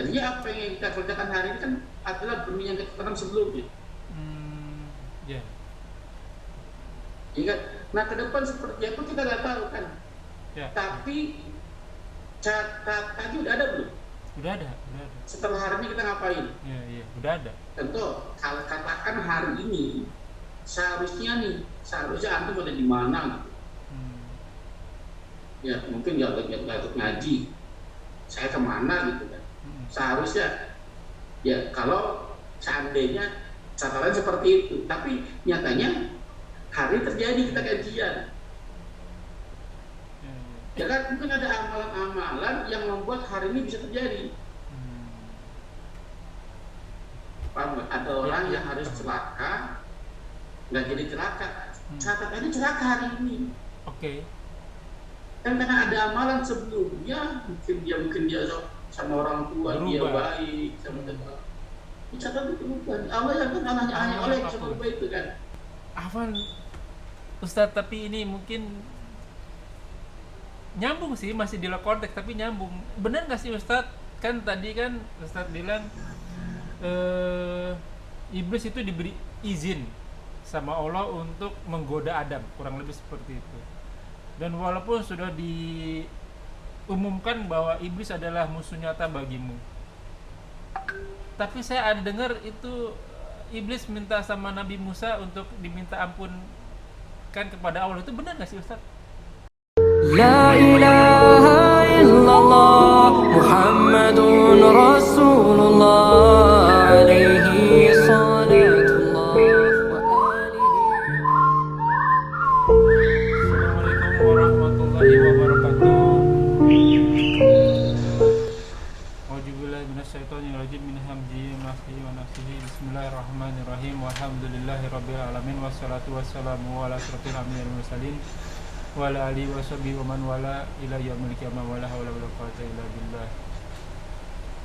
Artinya apa yang kita kerjakan hari ini kan adalah benih yang kita tanam sebelumnya. Ya. Ingat, nah ke depan seperti apa kita nggak tahu kan. Ya. Tapi catatannya udah ada belum? Udah ada, udah ada. Setelah hari ini kita ngapain? Ya, iya, udah ada. Tentu kalau katakan hari ini seharusnya antum ada di mana gitu. Hmm. Ya mungkin nggak ikut ngaji, saya kemana gitu kan. Hmm. Seharusnya ya kalau seandainya catatan seperti itu, tapi nyatanya hari terjadi kita kajian. Ya, ya. Ya kan mungkin ada amalan-amalan yang membuat hari ini bisa terjadi. Hmm. Paham nggak? Ada Ya, orang ya. yang harus celaka, nggak jadi celaka. Hmm. Catatannya celaka hari ini. Oke. Kan karena ada amalan sebelumnya, mungkin dia sama orang tua dia Berubah. baik, sama Hmm. tetangga. Dicatat itu bukan. Allah yang kan hanya Amalan oleh sama apapun. baik itu kan. Afan, Ustadz, tapi ini mungkin nyambung sih, masih di luar konteks tapi nyambung. Bener nggak sih Ustadz? Kan tadi kan Ustadz bilang eh, iblis itu diberi izin sama Allah untuk menggoda Adam, kurang lebih seperti itu. Dan walaupun sudah diumumkan bahwa iblis adalah musuh nyata bagimu, tapi saya ada dengar itu iblis minta sama Nabi Musa untuk diminta ampun kan kepada Allah. Itu benar nggak sih Ustadz? لا إله إلا الله محمد رسول الله عليه صلاة الله وآله. Assalamualaikum warahmatullahi wabarakatuh. Auzubillahi minasyaitonirrajim min hamzihi wa nafthihi wa nafthihi. Bismillahirrahmanirrahim. Walhamdulillahirabbil alamin wassalatu wassalamu ala asyrofil anbiya'i wal mursalin wa ala alihi wa sahbihi wa man wala ila yaumil qiyamah wa la haula wala quwwata illa billah.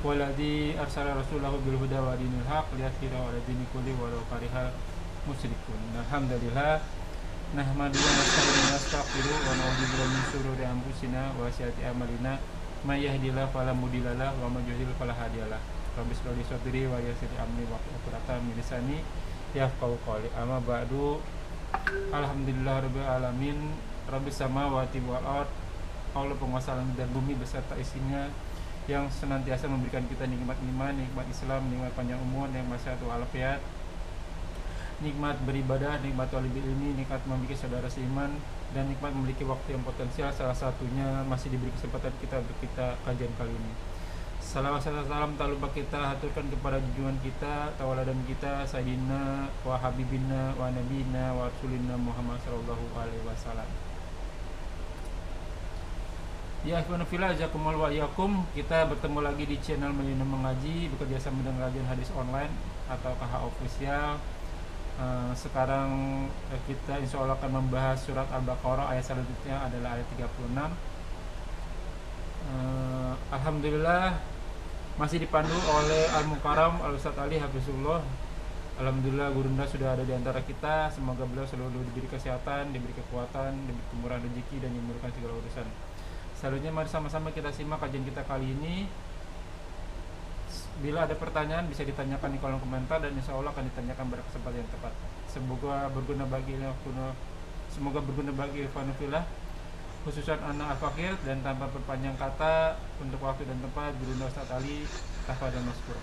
Walladzi arsala rasulahu bil huda wa dinil haq liyudhhirahu 'ala dini kulli walau karihal musyrikun. Alhamdulillah nahmadu wa nasta'inuhu wa nastaghfiruh wa na'udzu billahi min shururi anfusina wa sayyiati a'malina may yahdihillahu fala mudhillalah wa may yudhlil fala hadiyalah. Rabbi shrah li sadri wa yassir li amri wa hlul 'uqdatam min lisani yafqahu qawli. Amma ba'du. Alhamdulillahirabbil alamin. Rabbis samawati wal ard. Allah penguasa langit dan bumi beserta isinya, yang senantiasa memberikan kita nikmat iman, nikmat Islam, nikmat panjang umur, nikmat sehat walafiat, nikmat beribadah, nikmat talibul ilmi, nikmat memiliki saudara seiman, dan nikmat memiliki waktu yang potensial. Salah satunya masih diberi kesempatan kita untuk kita kajian kali ini. Salawat serta salam tak lupa kita haturkan kepada junjungan kita, tauladan kita, Sayyidina wa Habibina wa Nabina wa Rasulina Muhammad sallallahu alaihi wasallam. Ya ikhwan fillah, jazakumullah wa iyyakum. Kita bertemu lagi di channel Medina Mengaji, bekerja sama dengan kajian hadis online atau KH official. Sekarang kita insya Allah akan membahas surat Al-Baqarah, ayat selanjutnya adalah ayat 36. Alhamdulillah masih dipandu oleh Al-Mukarram Al-Ustadz Ali Hafizullah. Alhamdulillah gurunda sudah ada di antara kita. Semoga beliau selalu diberi kesehatan, diberi kekuatan, diberi kemurahan rezeki, dan dimudahkan segala urusan. Selanjutnya mari sama-sama kita simak kajian kita kali ini. Bila ada pertanyaan bisa ditanyakan di kolom komentar, dan insya Allah akan ditanyakan pada kesempatan yang tepat. Semoga berguna bagi ikhwan fillah, khususan anak al-fakir. Dan tanpa berpanjang kata, untuk waktu dan tempat, gurunda Ustadz Ali, tafadhol maskur.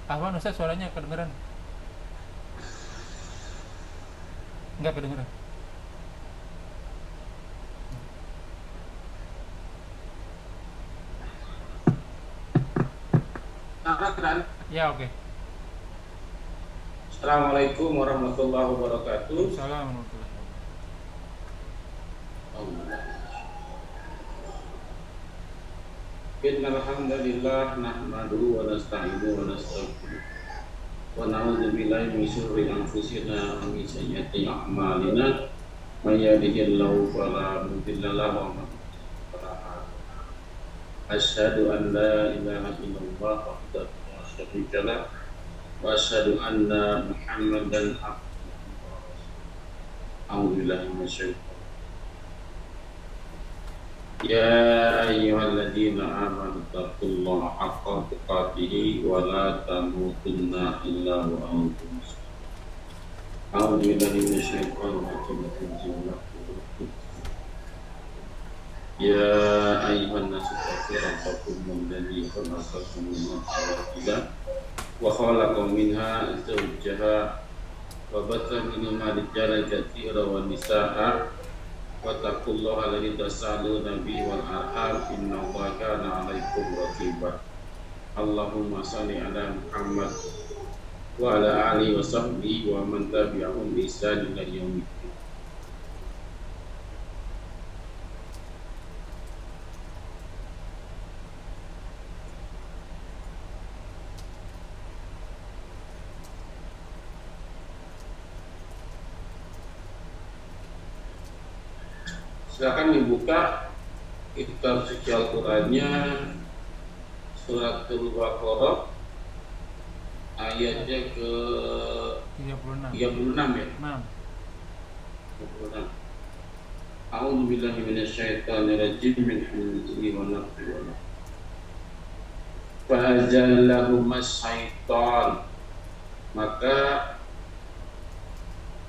Ahwan Ustadz, suaranya kedengeran? Enggak kedengeran. Ya, oke. Assalamualaikum warahmatullahi wabarakatuh. Assalamualaikum. Innal hamdalillah nahmaduhu wa nasta'inuhu wa nastaghfiruh wa na'udzu billahi min syururi anfusina wa min sayyiati a'malina. May yahdihillahu fala mudilla lahu wa man yudlil fala hadiya lahu. Asyhadu an la ilaha illallah wahdahu la syarika lah wa asyhadu anna Muhammadan abduhu A'udzubillahi minasyaitonir Ya ayyuhalladzina amanu taqullaha haqqa tuqatih wa la tamutunna illa wa antum muslimun. A'udzubillahi minasyaitonir rajim. Ya ayyuhan nasu taqu rabbakum alladzi khalaqakum min nafsin wahidah wa khalaqa minha zawjaha wa batha minhuma rijalan katsiran wa nisaa'a wattaqullaha alladzi tasaaluna bihi wal arham innallaha kana 'alaikum raqiba. Allahumma shalli ala Muhammad wa ala alihi wa sahbihi wa man tabi'ahum bi ihsan ila yaumil. Silakan dibuka kitab suci Al-Qur'annya Suratul Baqarah ayatnya ke 36 ya. 36. A'udzu billahi minasyaitonir rajim min hamzihi wa nafthihi wa nafthihi. Fa ajallahumas syaitan, maka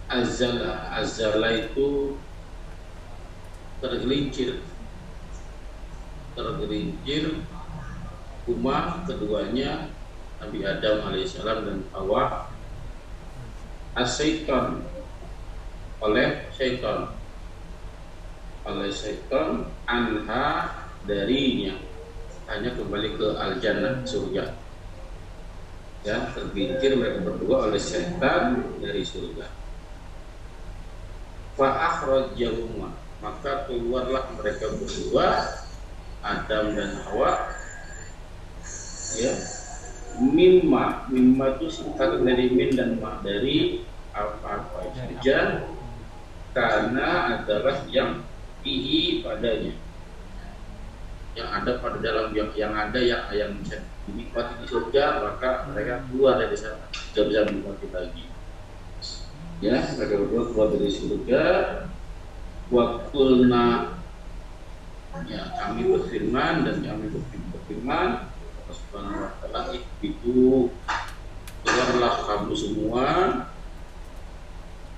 azala itu tergelincir huma keduanya Nabi Adam alaihissalam dan Hawa as-syaitan oleh syaitan anha darinya, hanya kembali ke al-jannah surga ya, tergelincir mereka berdua oleh syaitan dari surga. Fa akhrajahuma, maka keluarlah mereka berdua Adam dan Hawa ya, mimma itu singkatan dari min dan ma, dari apa saja, karena adalah yang fihi padanya, yang ada pada dalam yang ada yang bisa dinikmati di surga, maka mereka keluar dari sana, tidak bisa menikmati lagi ya. Mereka berdua keluar dari surga. Wakulna, ya kami berfirman dan kami berfirman Allah Subhanahu wa ta'ala, itu keluarlah kamu semua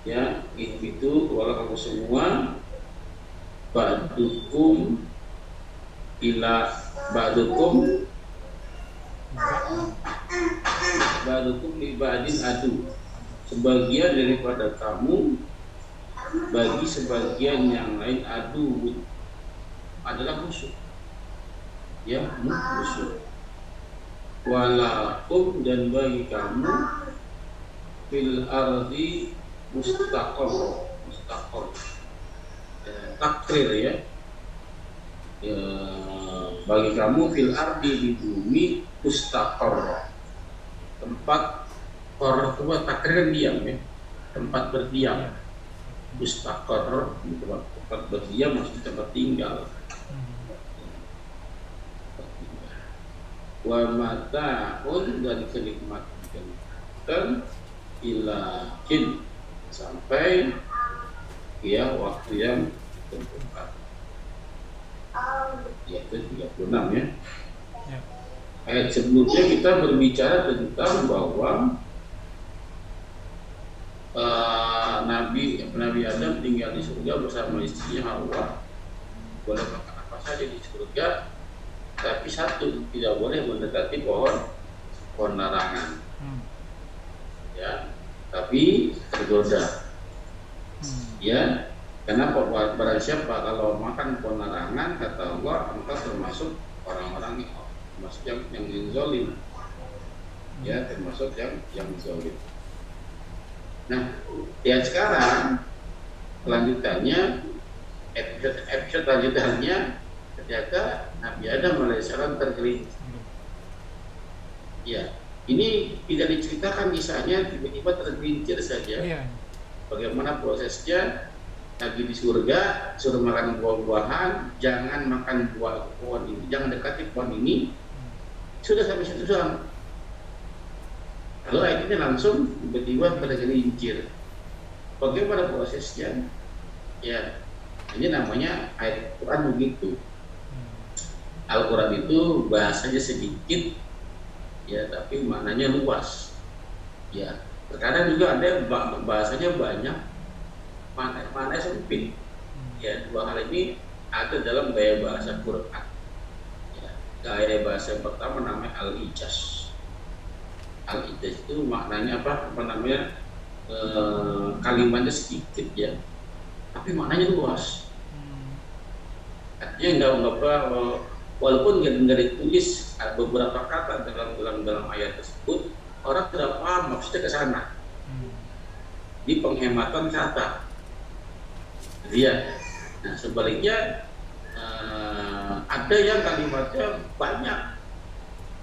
ya, itu keluarlah kamu semua ba'dukum li ba'din adu, sebagian daripada kamu bagi sebagian yang lain adu, adalah musuh ya, musuh. Walakum, dan bagi kamu fil ardi mustaqor takrir ya, bagi kamu fil ardi, di bumi, mustaqor, tempat kor itu takrir diam ya, tempat berdiam. Mustaqar, tempat berdiam maksudnya tempat tinggal. Wa mata'un, dan kenikmatan ilahin, sampai ya waktu yang terdekat, yaitu 36 ya. Ayat sebelumnya kita berbicara tentang bahwa Nabi Adam tinggal di surga bersama istrinya Hawa, boleh makan apa saja di surga, tapi satu, tidak boleh mendekati pohon larangan ya, tapi tergoda ya. Kenapa? Barang siapa kalau makan pohon larangan, kata Allah, maka termasuk orang-orang yang zalim ya, termasuk yang zalim. Nah, lihat sekarang kelanjutannya, episode lanjutannya, ternyata Nabi Adam alaihissalam tergelincir. Ya, ini tidak diceritakan kisahnya, tiba-tiba tergelincir saja. Bagaimana prosesnya? Lagi di surga, suruh makan buah-buahan, jangan makan buah pohon ini, jangan dekati pohon ini. Sudah sampai situ doang. Lalu akhirnya langsung tiba-tiba tergelincir. Bagaimana prosesnya? Ya, ini namanya ayat Quran begitu. Hmm. Al-Quran itu bahasanya sedikit, ya, tapi maknanya luas. Ya, terkadang juga ada yang bahasanya banyak, maknanya sempit. Ya, dua hal ini ada dalam gaya bahasa Quran. Ya, gaya bahasa yang pertama namanya al-ijaz. Al-ijaz itu maknanya apa namanya, kalimatnya sedikit ya, tapi maknanya luas. Artinya nggak apa, walaupun nggak ditulis beberapa kata dalam ayat tersebut, orang tidak paham maksudnya ke sana. Di penghematan kata, dia. Nah sebaliknya ada yang kalimatnya banyak,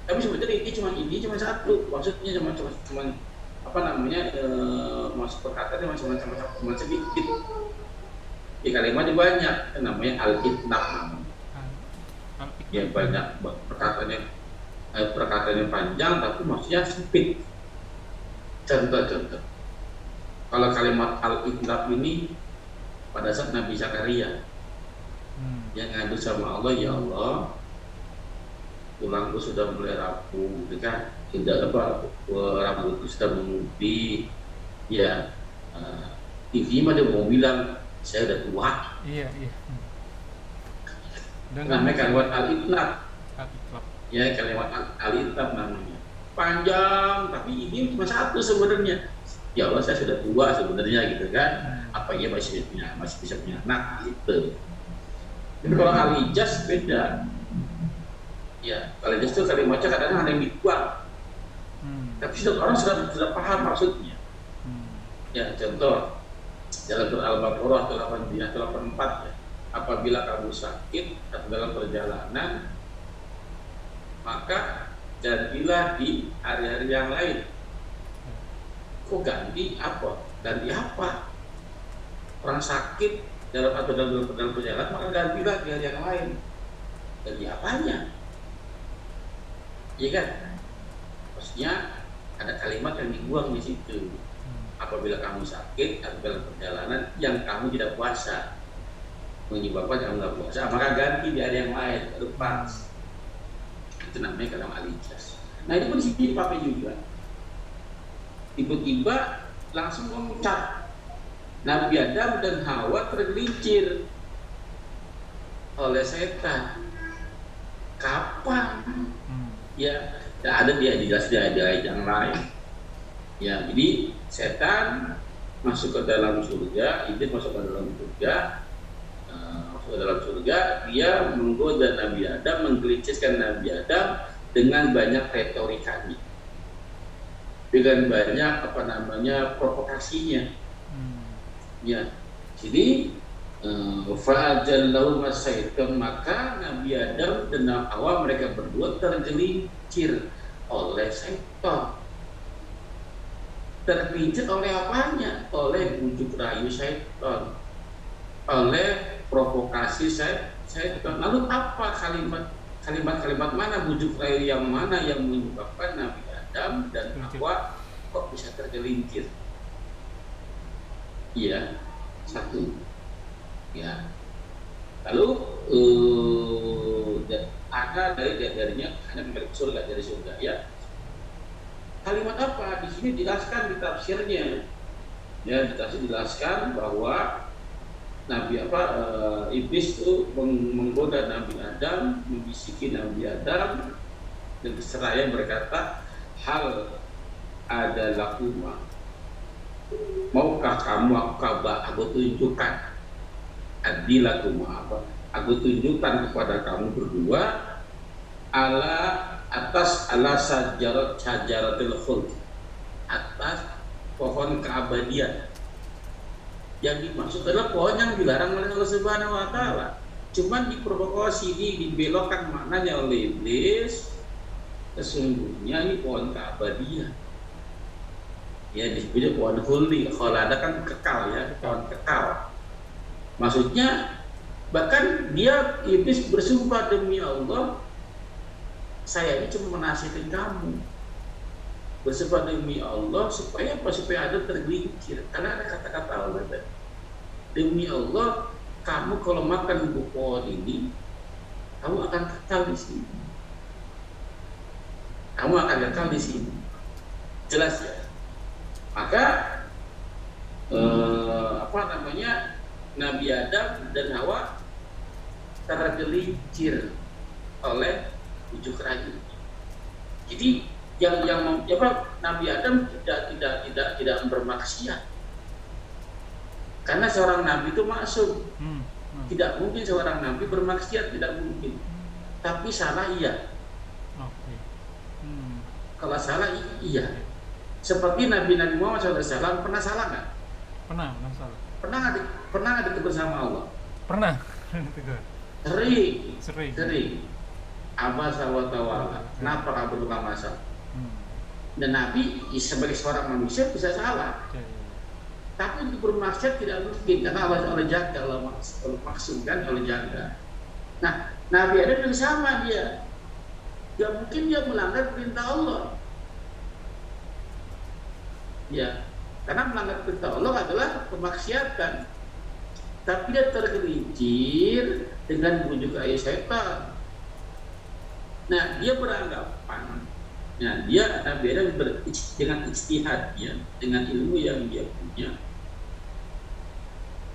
tapi sebetulnya ini cuma satu, maksudnya cuma apa namanya, maksud perkataannya cuma sedikit. Di kalimatnya banyak, namanya al-itnab namanya. Ya banyak perkataannya panjang, tapi maksudnya sempit. Contoh, kalau kalimat al-itnab ini pada saat Nabi Zakaria yang ngadu sama Allah, ya Allah, tulangku sudah mulai rapuh, kan? Tidak apa, rambutku sudah memutih, ya. TV mah dia mau bilang saya udah tua. Iya. Namanya kalimat al-itnab. Al-itnab. Ya, kalimat al-itnab namanya. Panjang, tapi ini cuma satu sebenarnya. Ya Allah, saya sudah tua sebenarnya gitu kan. Apa ya masih bisa punya anak gitu. Tapi kalau al-ijaz beda. Ya, al-ijaz itu kalimatnya kadang-kadang ada yang dibuang. Tapi orang sudah paham maksudnya. Ya, contoh dalam surah Al-Baqarah 84 ya. Apabila kamu sakit atau dalam perjalanan, maka gantilah di hari-hari yang lain. Kok ganti apa? Ganti apa? Orang sakit dalam perjalanan, maka gantilah di hari yang lain. Ganti apanya? Iya kan? Maksudnya ada kalimat yang dibuang di situ. Apabila kamu sakit atau dalam perjalanan yang kamu tidak puasa, menyebabkan kamu nggak puasa, maka ganti di hari yang lain, lepas. Itu namanya kalam al-ijaz. Nah itu pun di sini dipakai juga. Tiba-tiba langsung mengucap, Nabi Adam dan Hawa tergelincir oleh setan. Kapan? Ya, ada dia jelas di ayat yang lain. Ya, jadi setan masuk ke dalam surga, iblis masuk ke dalam surga, dia menggoda Nabi Adam, menggelincirkan Nabi Adam dengan banyak retorikanya, dengan banyak provokasinya. Ya, jadi fa'ajallahu masyaitan, maka Nabi Adam dan Hawa mereka berdua tergelincir oleh setan. Tergelincir oleh apanya? Oleh bujuk rayu syaitan, oleh provokasi syaitan. Lalu apa kalimat mana, bujuk rayu yang mana yang menyebabkan Nabi Adam dan Hawa kok bisa tergelincir? Iya, satu. Ya. Lalu ada darinya hanya milik surga, dari surga ya. Kalimat apa? Di sini dijelaskan di tafsirnya. Ya, dijelaskan bahwa iblis itu menggoda Nabi Adam, membisiki Nabi Adam, dan seraya berkata, hal ada lakuma, maukah kamu aku tunjukkan, adilakuma apa? Aku tunjukkan kepada kamu berdua atas sajaratil khuld, atas pohon keabadian. Yang dimaksud adalah pohon yang dilarang oleh Allah Subhanahu wa taala. Cuman diprovokasi, dibelokkan maknanya oleh iblis. Sesungguhnya ini pohon keabadian. Ya, disebutnya pohon khuldi. Khalada kan kekal ya, pohon kekal. Maksudnya bahkan dia iblis bersumpah, demi Allah, saya ini cuma menasihatin kamu, bersumpah demi Allah supaya Adam tergelincir, karena ada kata-kata Allah tadi. demi Allah, kamu kalau makan buah pohon ini, kamu akan kekal di sini. Kamu akan kekal di sini. Jelas ya? Maka Nabi Adam dan Hawa tergelincir oleh ujuk rayu. Jadi Nabi Adam tidak bermaksiat. Karena seorang nabi itu maksum. Tidak mungkin seorang nabi bermaksiat, tidak mungkin. Tapi salah iya. Kalau salah iya. Seperti Nabi Muhammad SAW pernah salah nggak? Pernah salah. Pernah nggak ditegur sama Allah? Pernah ditegur. Sering. Abasa wa tawalla. Kenapa kamu tukang masak? Dan Nabi sebagai seorang manusia bisa salah. Tapi untuk bermaksiat tidak mungkin, karena Allah jaga, Allah maksudkan Allah jaga. Nah, Nabi Adam yang sama dia. Gak mungkin dia melanggar perintah Allah. Ya, karena melanggar perintah Allah adalah pemaksiatan. Tapi dia tergelincir dengan bujuk ayat setan. Nah, dia beranggapan, dia Nabi Adam dengan ijtihad ya, dengan ilmu yang dia punya.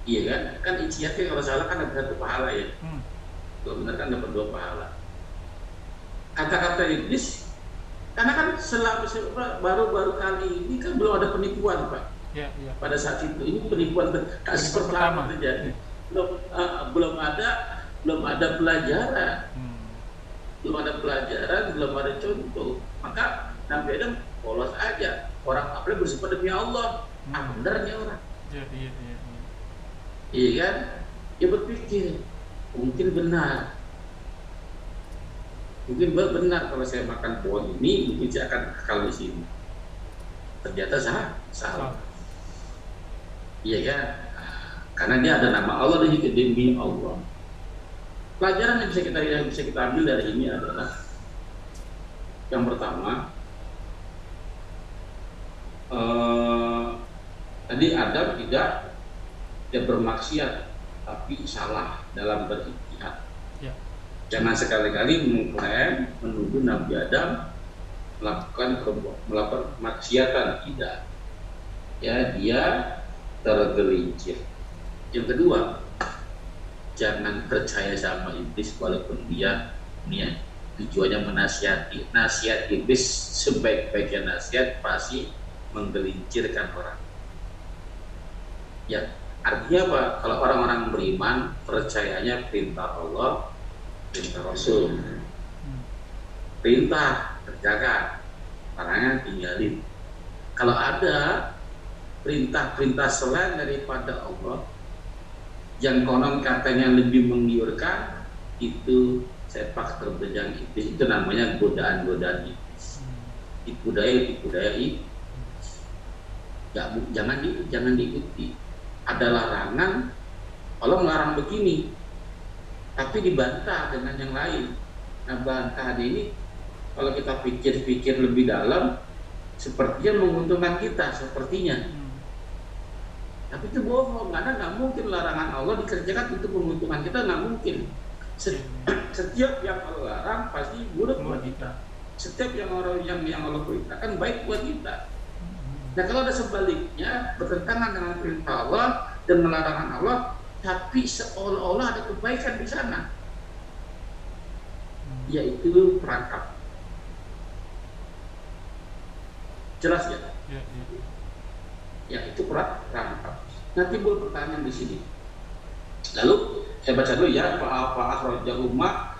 Iya kan ijtihadnya kalau salah kan dapat 1 pahala ya. Kalau benar kan dapat 2 pahala. Kata-kata iblis, karena kan baru kali ini kan belum ada penipuan, Pak. Ya. Pada saat itu ini penipuan kasus pertama terjadi. Belum ada pelajaran. Belum ada contoh. Maka Nabi Adam polos aja. Orang apa bersumpah demi Allah. Benernya orang. Iya kan? Dia berpikir mungkin benar kalau saya makan pohon ini mungkin saya akan kekal di sini. Ternyata salah. Iya kan? Karena dia ada nama Allah di situ, demi Allah. Pelajaran yang bisa kita ambil dari ini adalah yang pertama, tadi Adam tidak bermaksiat tapi salah dalam berijtihad. Jangan sekali-kali mengklaim menuduh Nabi Adam melakukan maksiatan, tidak. Ya, dia tergelincir. Yang kedua, jangan percaya sama iblis walaupun dia tujuannya menasihati. Nasihat iblis sebaik-baiknya nasihat pasti menggelincirkan orang. Ya, artinya apa? Kalau orang-orang beriman percayanya perintah Allah, perintah Rasul. Perintah kerjakan, larangan tinggalin. Kalau ada perintah-perintah selain daripada Allah yang konon katanya lebih menggiurkan, itu sepak terjang iblis. Itu namanya godaan-godaan iblis. Tipu daya iblis. Jangan diikuti. Ada larangan, Allah melarang begini, tapi dibantah dengan yang lain. Nah, bantahan ini kalau kita pikir-pikir lebih dalam, sepertinya menguntungkan kita, sepertinya. Tapi itu bohong, karena nggak mungkin larangan Allah dikerjakan untuk menguntungkan kita, nggak mungkin. Setiap yang Allah larang pasti buruk buat kita. Setiap yang Allah perintahkan baik buat kita. Nah, kalau ada sebaliknya, bertentangan dengan perintah Allah dan melarangan Allah, tapi seolah-olah ada kebaikan di sana, yaitu perangkap. Jelas ya? Ya, itu perangkap. Nah, timbul pertanyaan di sini. Lalu saya baca dulu ya, Pak Akhrajahuma,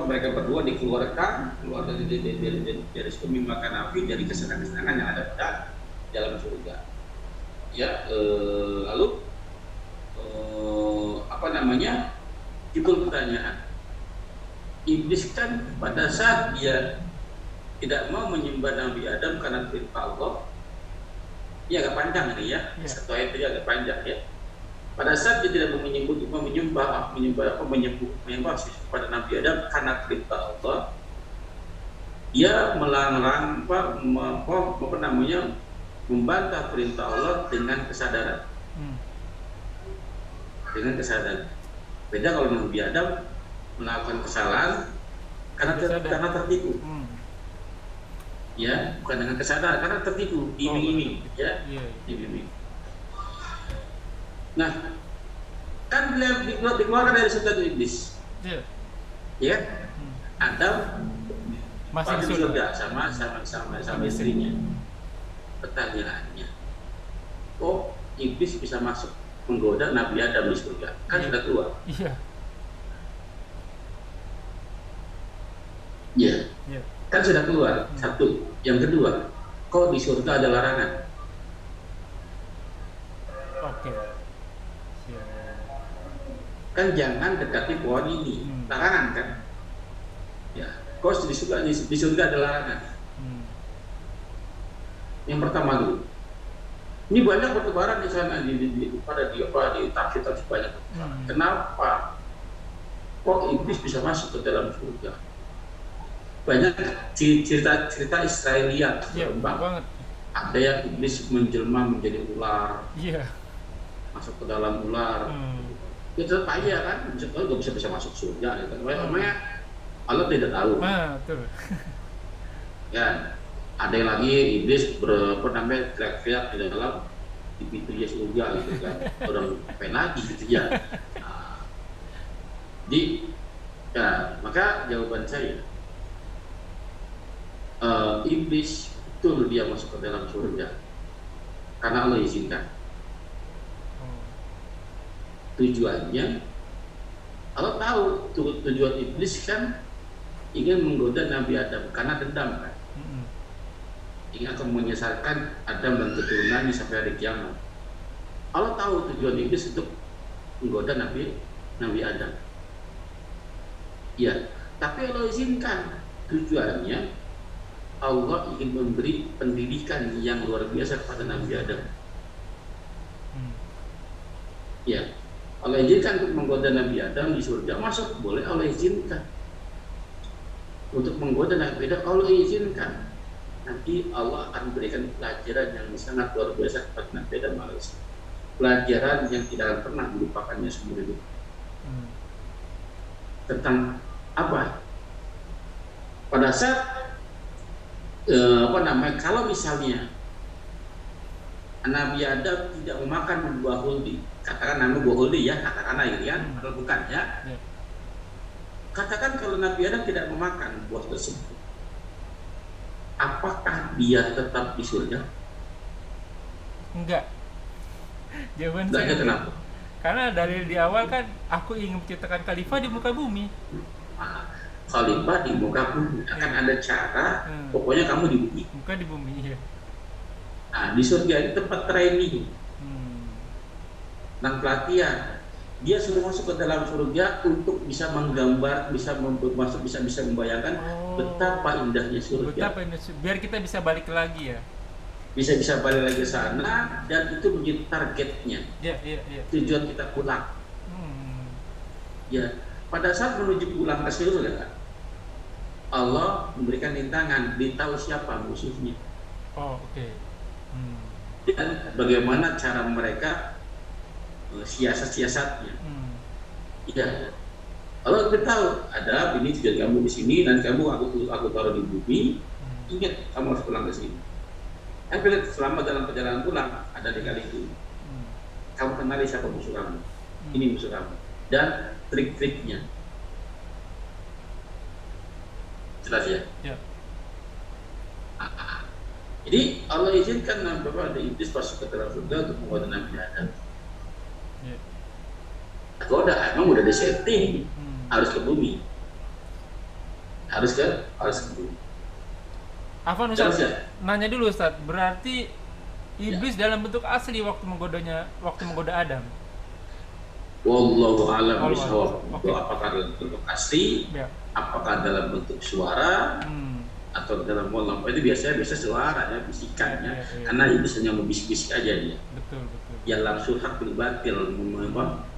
mereka berdua dikeluarkan keluar dari sumi makan api, dari kesenangan-kesenangan yang ada pada dalam surga. Ya, lalu timbul pertanyaan. Iblis kan pada saat dia tidak mau menyembah Nabi Adam karena perintah Allah, ya agak panjang ini ya, satu ayat itu agak panjang ya. Pada saat dia tidak menyembah kepada Nabi Adam karena perintah Allah, dia membantah perintah Allah dengan kesadaran. dengan kesadaran. Beda kalau Nabi Adam melakukan kesalahan karena tertipu. Ya, bukan dengan kesadaran, karena tertipu, iming-iming, ya, iming-iming. Nah, kan beliau dikeluarkan dari surga itu iblis, ya, Adam masih di surga sama istrinya. Pertanyaannya, kok iblis bisa masuk menggoda Nabi Adam di surga? Kan sudah keluar. Iya. Kan sudah keluar. Satu. Yang kedua, kok di surga ada larangan? Oke. Kan jangan dekati pohon ini. Larangan kan? Ya. Kok di surga ada larangan? Yang pertama dulu. Ini banyak pertebaran di sana di tafsir banyak. Kenapa? Kok iblis bisa masuk ke dalam surga? Banyak cerita Israeliat berkembang. Ada yang iblis menjelma menjadi ular, masuk ke dalam ular. Ya tetap aja kan, nggak bisa masuk surga. Namanya Allah tidak tahu. Ya, ada yang lagi iblis teriak-teriak di dalam di pintu surga gitu kan, orang pengen lagi gitu ya. Maka jawaban saya. Iblis betul dia masuk ke dalam surga karena Allah izinkan. Tujuannya Allah tahu tujuan iblis kan ingin menggoda Nabi Adam karena dendam kan, ingin akan menyesatkan Adam dan keturunannya sampai hari kiamat. Allah tahu tujuan iblis untuk menggoda Nabi Adam. Ya, tapi Allah izinkan. Tujuannya Allah ingin memberi pendidikan yang luar biasa kepada Nabi Adam. Ya, Allah izinkan untuk menggoda Nabi Adam di surga, masuk boleh, Allah izinkan. Untuk menggoda Nabi Adam, Allah izinkan. Nanti Allah akan berikan pelajaran yang sangat luar biasa kepada Nabi Adam AS. Pelajaran yang tidak akan pernah dilupakannya seumur hidup. Tentang apa? Pada saat kalau misalnya Nabi Adam tidak memakan buah huldi, katakan nama buah huldi ya, katakanlah ini kan, atau bukan ya. Katakan kalau Nabi Adam tidak memakan buah tersebut, apakah dia tetap di surga? Enggak. Jawaban saya kenapa? Karena dari di awal kan aku ingin menciptakan khalifah di muka bumi. Khalifah di muka bumi akan ada cara, pokoknya kamu di bumi. Bukan di bumi ya. Nah, di surga ini tempat training dan pelatihan. Dia sudah masuk ke dalam surga untuk bisa menggambar, bisa membayangkan betapa indahnya surga. Betapa indahnya, biar kita bisa balik lagi ya. Bisa balik lagi ke sana, dan itu menjadi targetnya. Tujuan kita pulang. Ya, pada saat menuju pulang ke surga, Allah memberikan rintangan, ditahu siapa musuhnya. Dan bagaimana cara mereka siasat-siasatnya. Ya, Allah beritahu, ada ini tujuan kamu di sini, dan kamu aku taruh di bumi. Ingat, kamu harus pulang ke sini. Dan selama dalam perjalanan pulang, ada di kali itu. Kamu kenali siapa musuh kamu. Ini musuh kamu. Dan trik-triknya. Jelas ya? Jadi Allah izinkan bahwa ada iblis masuk ke dalam surga untuk menggoda Nabi Adam. Goda, emang udah disetting, harus ke bumi. Harus ke bumi. Afwan Ustaz, nanya dulu Ustaz, berarti iblis dalam bentuk asli waktu menggoda Adam? Wallahu a'lam bishawab. Apakah dalam bentuk asli, apakah dalam bentuk suara, atau dalam molam? Itu biasanya suara ya, bisikannya. Karena iblis hanya membisik-bisik aja dia. Betul. Yang langsung hak bil batil,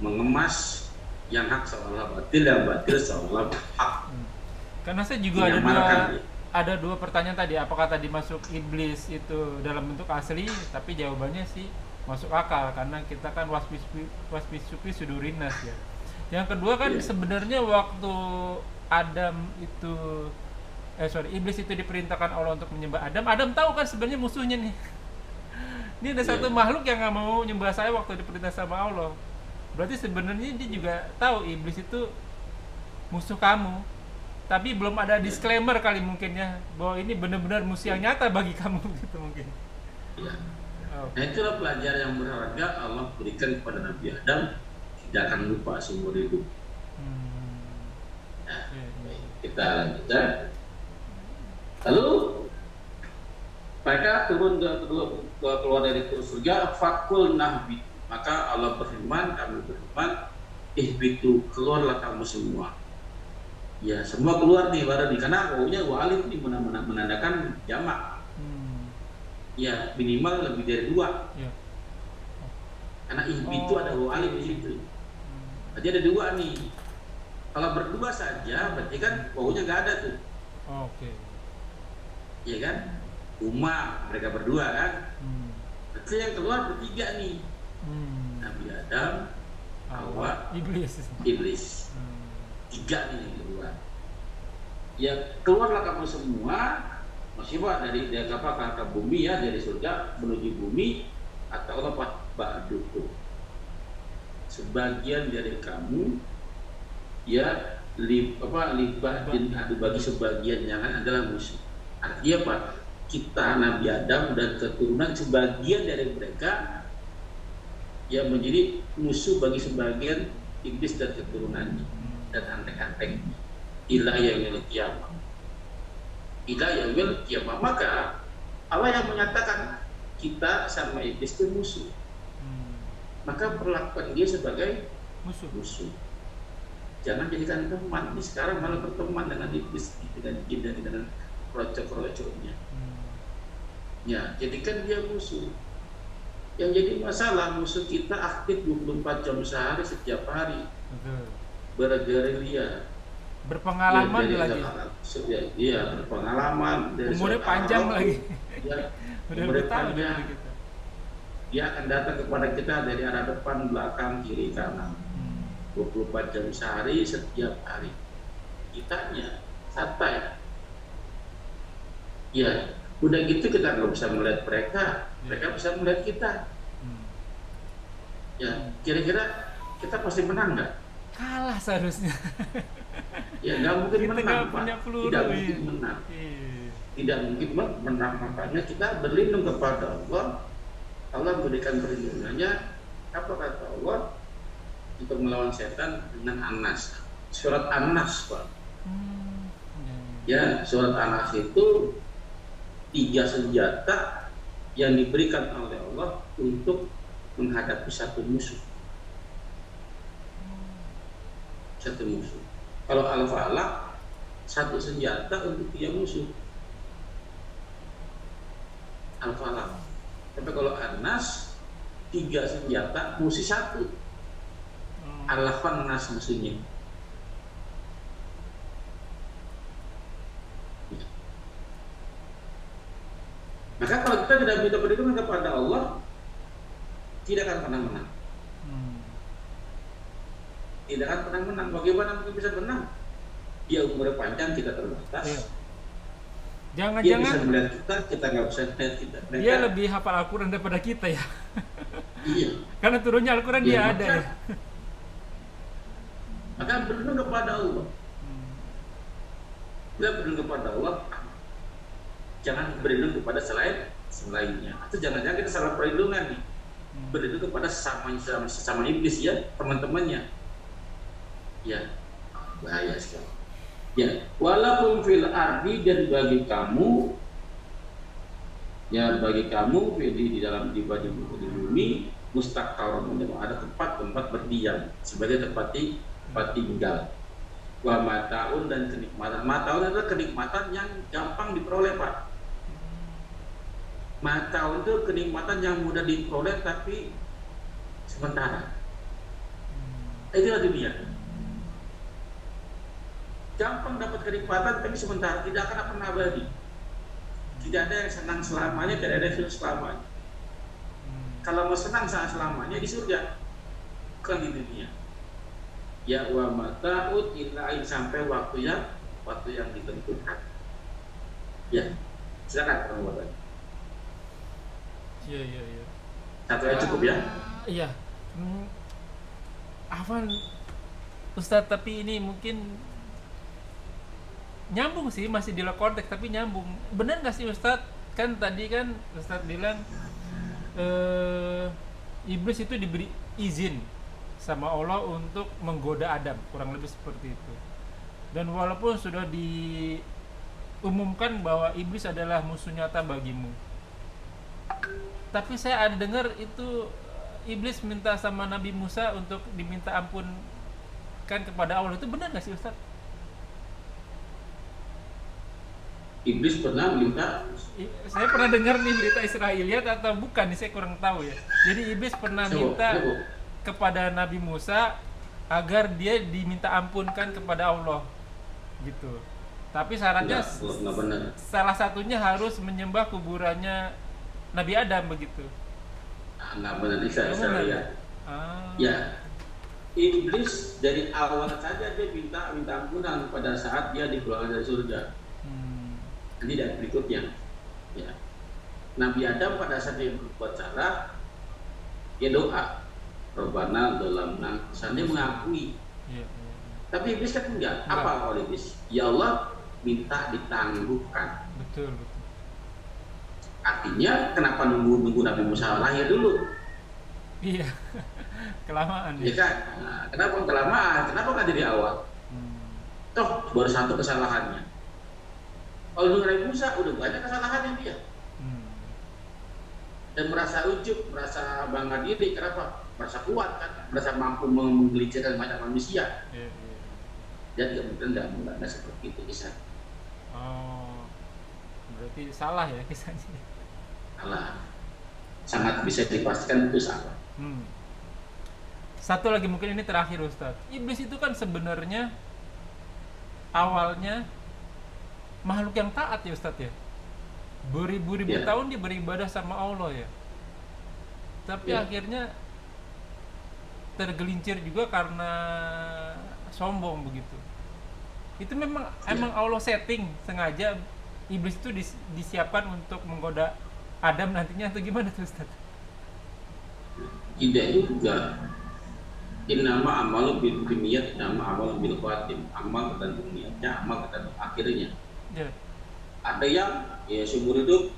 mengemas yang hak seolah batil, yang batil seolah hak. Karena saya juga ada dua pertanyaan tadi, apakah tadi masuk iblis itu dalam bentuk asli, tapi jawabannya sih masuk akal karena kita kan wasfisufi sudurinas ya. Yang kedua kan Iya. sebenarnya waktu Adam itu iblis itu diperintahkan Allah untuk menyembah Adam. Adam tahu kan sebenarnya musuhnya nih. Ini ada satu Iya. makhluk yang nggak mau nyembah saya waktu diperintah sama Allah. Berarti sebenarnya dia juga tahu iblis itu musuh kamu. Tapi belum ada disclaimer kali mungkin ya bahwa ini benar-benar musuh yang nyata bagi kamu gitu mungkin. Ya. Oh. Nah, itulah pelajaran yang berharga Allah berikan kepada Nabi Adam, tidak akan lupa seumur hidup. Nah, Iya, iya. baik, kita lanjutkan. Lalu mereka turun keluar dari surga, fakul nahbi. Maka Allah berfirman, kami berfirman, ihbitu, keluarlah kamu semua. Ya, semua keluar nih bareng nih, karena wawunya walid nih menandakan jamak. Ya, minimal lebih dari 2. Iya. Karena ihbitu ada walid di situ. Berarti ada 2 nih. Kalau berdua saja, berarti kan wawunya nggak ada tuh. Oke. Iya kan? Mereka berdua kan? Berarti yang keluar bertiga nih. Nabi Adam, Hawa, Iblis. 3 nih yang keluar. Ya keluarlah kamu semua, maksudnya dari apa ke bumi ya, dari surga menuju bumi, atau apa ba'dukum. Sebagian dari kamu ya libatin adu bagi sebagian yang adalah musuh. Artinya apa? Kita Nabi Adam dan keturunan sebagian dari mereka yang menjadi musuh bagi sebagian iblis dan keturunannya dan antek-antek ila yaumil qiyamah. Ila yaumil qiyamah. Maka Allah yang menyatakan kita sama iblis itu musuh. Maka perlakukan dia sebagai musuh. Jangan jadikan teman. Ini sekarang malah berteman dengan iblis, dengan jin dan dengan rocok-rocoknya. Ya, jadikan dia musuh. Yang jadi masalah, musuh kita aktif 24 jam sehari setiap hari. Bergerilya. Berpengalaman Ya, lagi. Iya, berpengalaman. Umurnya panjang lagi. Ya, Udah umurnya bertahun panjang. dari kita. Dia akan datang kepada kita dari arah depan, belakang, kiri, kanan. 24 jam sehari setiap hari. Kitanya santai. Ya, udah gitu kita nggak bisa melihat mereka bisa melihat kita. Ya, kira-kira kita pasti menang nggak? Kalah seharusnya. Ya, nggak mungkin Kita menang, nggak Pak. punya peluru, Tidak iya. mungkin menang. Iya. Tidak mungkin menang. Makanya kita berlindung kepada Allah. Allah memberikan perlindungannya. Apa kata Allah? Untuk melawan setan dengan An-Nas. Surat An-Nas, Pak. Ya, surat An-Nas itu 3 senjata yang diberikan oleh Allah untuk menghadapi satu musuh. Kalau Al-Falaq 1 senjata untuk 3 musuh. Al-Falaq. Tapi kalau An-Nas 3 senjata musuh 1. Al-Nas musuhnya. Maka kalau kita tidak minta perlindungan kepada Allah, tidak akan pernah menang. Tidak akan pernah menang. Bagaimana mungkin bisa menang? Dia umurnya panjang, kita terbatas. Iya. Dia Jangan-jangan bisa melihat kita nggak bisa melihat kita. dia lebih hafal Al-Quran daripada kita ya. Iya. Karena turunnya Al-Quran Iya, dia ada ya. Maka berlindung kepada Allah. Bila berlindung kepada Allah, jangan berlindung kepada selainnya. Atau jangan-jangan kita salah perlindungan nih. Berlindung kepada sesama iblis ya, teman-temannya. Ya, bahaya sekali. Ya, walaupun fil ardi, dan bagi kamu di dalam di bumi mustaqarrun, ada tempat berdiam sebagai tempat tinggal. Wa mataun, dan kenikmatan. Mataun adalah kenikmatan yang gampang diperoleh, Pak. Mataun itu kenikmatan yang mudah diperoleh tapi sementara. Itulah dunia. Gampang dapat kenikmatan tapi sementara, tidak akan pernah abadi. Tidak ada yang senang selamanya, tidak ada yang senang selamanya. Kalau mau senang selamanya di surga, bukan di dunia. Ya wa mata'ud ilain sampai waktu yang ditentukan. Ya, silakan kamu bapak. Iya. Satu aja cukup ya. Iya. Afwan Ustadz, tapi ini mungkin nyambung sih, masih di luar konteks tapi nyambung. Benar nggak sih Ustadz? Kan tadi kan Ustadz bilang iblis itu diberi izin sama Allah untuk menggoda Adam, kurang lebih seperti itu. Dan walaupun sudah diumumkan bahwa iblis adalah musuh nyata bagimu, tapi saya ada dengar itu iblis minta sama Nabi Musa untuk diminta ampun kan kepada Allah. Itu benar nggak sih Ustaz? Iblis pernah minta? Saya pernah dengar nih berita Israiliyat atau bukan nih, saya kurang tahu ya. Jadi iblis pernah minta kepada Nabi Musa agar dia diminta ampunkan kepada Allah gitu. Tapi syaratnya enggak benar. Salah satunya harus menyembah kuburannya Nabi Adam begitu. Enggak benar, saya lihat. Ya, iblis dari awal saja dia minta ampunan pada saat dia dikeluarkan dari surga. Ini dan berikutnya, ya. Nabi Adam pada saat dia berbuat salah, dia doa, Rabbana dzalamna, dia mengakui. Tapi iblis kan enggak. Apa oleh iblis? Ya Allah, minta ditangguhkan. Betul. Artinya kenapa nunggu Nabi Musa lahir dulu? Iya. Kelamaan ya kan? Nah, kenapa kelamaan? Kenapa nggak dari awal? Toh baru satu kesalahannya. Kalau nunggu Nabi Musa udah banyak kesalahannya dia. Dan merasa ujub, merasa bangga diri. Kenapa? Merasa kuat kan? Merasa mampu menggelincirkan banyak manusia. Jadi kemudian nggak seperti itu kisah. Oh, berarti salah ya kisahnya. Salah. Sangat bisa dipastikan itu salah. Satu lagi mungkin ini terakhir Ustadz. Iblis itu kan sebenarnya awalnya makhluk yang taat ya Ustadz ya. Beribu-ribu tahun dia beribadah sama Allah ya. Tapi akhirnya tergelincir juga karena sombong begitu. Itu emang Allah setting sengaja iblis itu disiapkan untuk menggoda Adam nantinya atau gimana tuh Ustaz? Tidak juga. Innama amalu bil niyyat, innama amalu bil khawatim. Amal tergantung niatnya, amal tergantung akhirnya. Ada yang ya seumur hidup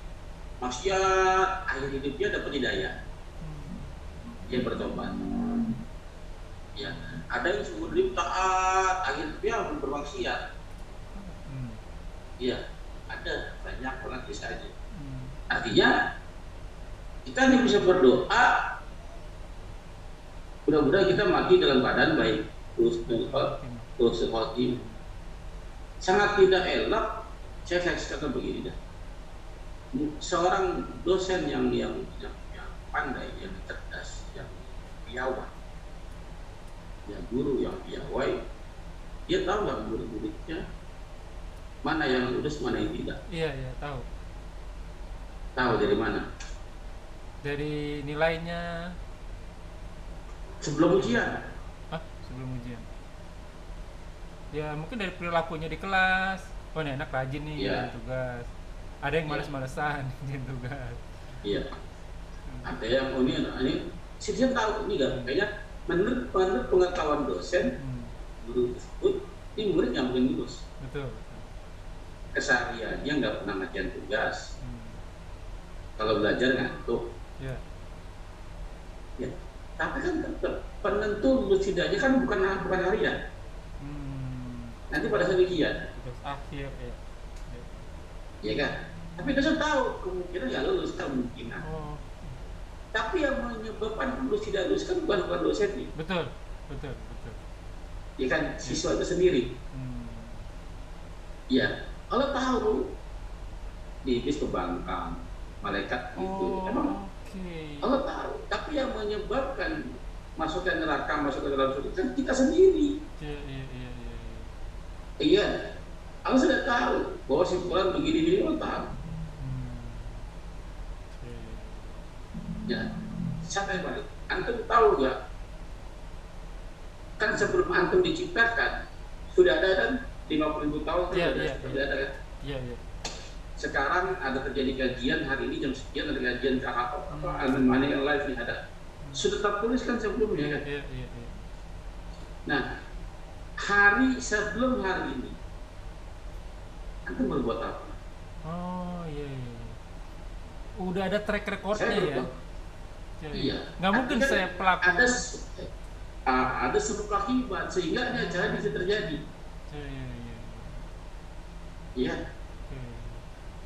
maksiat, akhir hidupnya dapat hidayah. Dia bertobat. Ya, ada yang seumur hidup taat, akhir hidupnya bermaksiat. Iya, ada banyak banget kisahnya. Artinya kita hanya bisa berdoa mudah-mudahan kita mati dalam keadaan baik, terus khotim. Sangat tidak elok. Saya katakan begini dah. Seorang dosen yang pandai, yang cerdas, yang piawai, yang guru yang piawai, dia tahu nggak murid-muridnya mana yang lulus, mana yang tidak? Iya, tahu. Tahu dari mana? Dari nilainya sebelum ujian. Sebelum ujian. Ya mungkin dari perilakunya di kelas. Oh ini anak rajin nih ngerjain tugas. Ada yang males-malesan ngerjain tugas. Iya. Ada yang ini dia tahu ini nggak? Kayaknya menurut pengetahuan dosen guru tersebut ini murid yang mungkin lulus. Betul. Kesehariannya nggak pernah ngerjain tugas. Kalau belajar ngantuk. Ya. Tapi kan penentu lulus tidaknya kan bukan harian. Nanti pada saat ujian. Tugas akhir ya. Iya kan? Tapi dosen tahu kemungkinan nggak lulus, kemungkinan. Tapi yang menyebabkan lulus tidak lulus kan bukan dosen nih. Betul. Iya kan, siswa itu sendiri. Iya, Allah tahu di iblis pembangkang, malaikat itu emang Allah tahu. Tapi yang menyebabkan masuk ke neraka, masuk ke dalam surga kan kita sendiri. Iya, Allah sudah tahu bahwa simpulan begini Allah tahu. Ya, Siapa yang balik? Antum tahu nggak? Kan sebelum antum diciptakan sudah ada kan 50.000 tahun sudah ada kan? Iya, iya. Sekarang ada terjadi kajian hari ini jam sekian, ada kajian apa mana yang live nih ada. Sudah tertulis kan sebelumnya kan? Iya, iya, iya. Nah, hari sebelum hari ini antum berbuat apa? Oh iya, iya. Udah ada track recordnya ya? Iya. Nggak mungkin kan saya pelaku. Ada sebuah akibat sehingga ini acara bisa terjadi. Iya, iya, iya. Iya.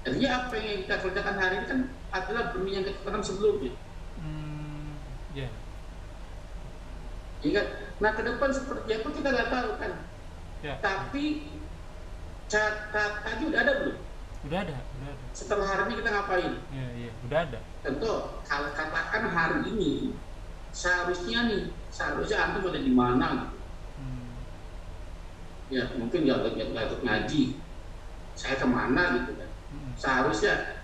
Artinya apa yang kita kerjakan hari ini kan adalah demi yang kita kerjakan sebelumnya. Iya. Ingat, nah ke depan seperti apa kita nggak tahu kan. Ya. Tapi tadi udah ada belum? Udah ada. Setelah hari ini kita ngapain? Iya, iya, udah ada. Tentu kalau katakan hari ini seharusnya antum ada di mana gitu. Ya mungkin nggak ikut ngaji, saya kemana gitu kan. Seharusnya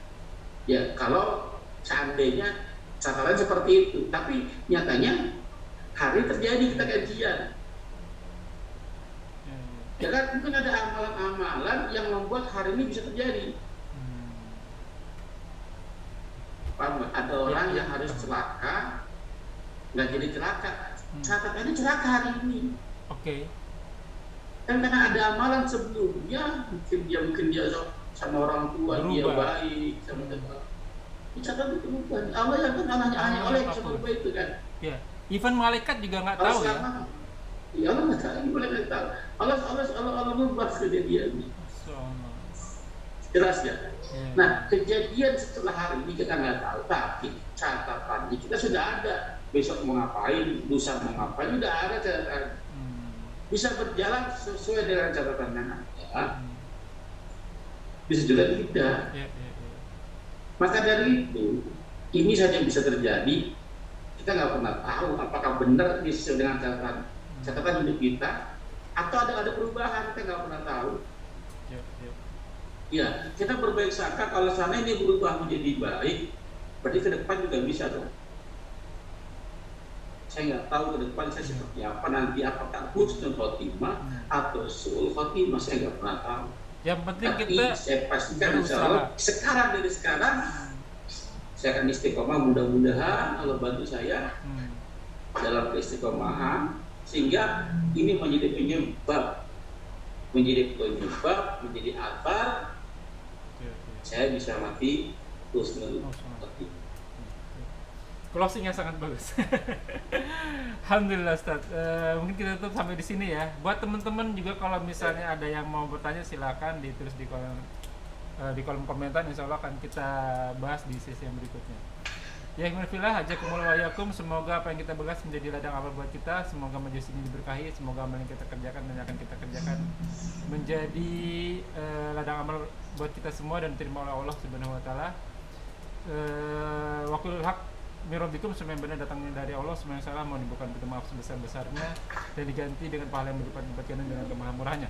ya kalau seandainya catatan seperti itu, tapi nyatanya hari terjadi kita kajian. Ya kan mungkin ada amalan-amalan yang membuat hari ini bisa terjadi. Paham nggak? Ada orang yang harus celaka, nggak jadi celaka. Catatannya celaka hari ini. Oke. Dan karena ada amalan sebelumnya, mungkin dia sama orang tua berubah. Dia baik sama tetangga. Dicatat itu bukan Allah yang kan hanya oleh sebelum itu kan. Ya. Even malaikat juga nggak tahu ya. Ya Allah nggak tahu, boleh nggak tahu. Allah membuat kejadian. Jelas ya. Nah kejadian setelah hari ini kita nggak tahu, tapi catatannya kita sudah ada. Besok mau ngapain, lusa mau ngapain, udah ada catatan. Bisa berjalan sesuai dengan catatan yang ada. Bisa juga tidak. Maka dari itu, ini saja yang bisa terjadi. Kita nggak pernah tahu apakah benar ini sesuai dengan catatan hidup kita, atau ada perubahan, kita nggak pernah tahu. Ya, kita berbaik sangka kalau sana ini berubah menjadi baik, berarti ke depan juga bisa dong. Saya nggak tahu ke depan saya seperti apa nanti, apakah husnul khotimah atau su'ul khotimah, saya nggak pernah tahu. Yang penting tapi kita saya pastikan insya Allah dari sekarang saya akan istiqomah, mudah-mudahan Allah bantu saya dalam istiqomahan sehingga ini menjadi penyebab, menjadi atar saya bisa mati husnul khotimah. Closing yang sangat bagus. Alhamdulillah Ustaz. Mungkin kita tutup sampai di sini ya. Buat teman-teman juga kalau misalnya ada yang mau bertanya silakan ditulis di kolom komentar. Insya Allah akan kita bahas di sesi yang berikutnya. Ya ikhwanillah, hajakumullah wa iyyakum. Semoga apa yang kita bahas menjadi ladang amal buat kita. Semoga majelis ini diberkahi. Semoga amal yang kita kerjakan dan yang akan kita kerjakan menjadi ladang amal buat kita semua dan diterima oleh Allah Subhanahu wa taala. Waqulul haq mirabbikum, semua yang benar datangnya dari Allah, semua yang salah mau dibukakan pintu maaf sebesar-besarnya dan diganti dengan pahala yang berlipat-lipat ganda dengan kemaha murahnya.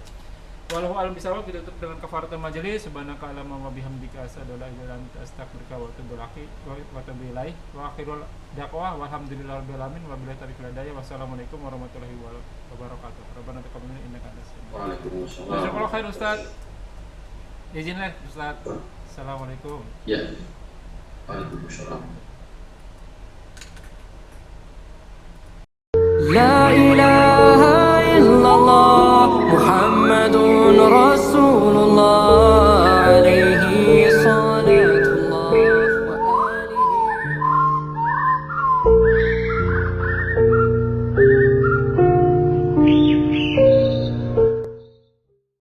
Wallahu a'lam bishawab. Kita tutup dengan kafaratul majelis. Subhanaka allahumma wa bihamdika asyhadu an la ilaha illa anta astaghfiruka wa atubu ilaik. Wa akhirul da'wah walhamdulillahirabbil alamin wa billahi taufiq wal hidayah. Wassalamualaikum warahmatullahi wabarakatuh. Rabbana taqabbal minna innaka antas samiul alim. Waalaikumsalam. Jazakallahu khair Ustaz. Izinlah Ustaz. Assalamualaikum. Ya. Waalaikumsalam. La ilaha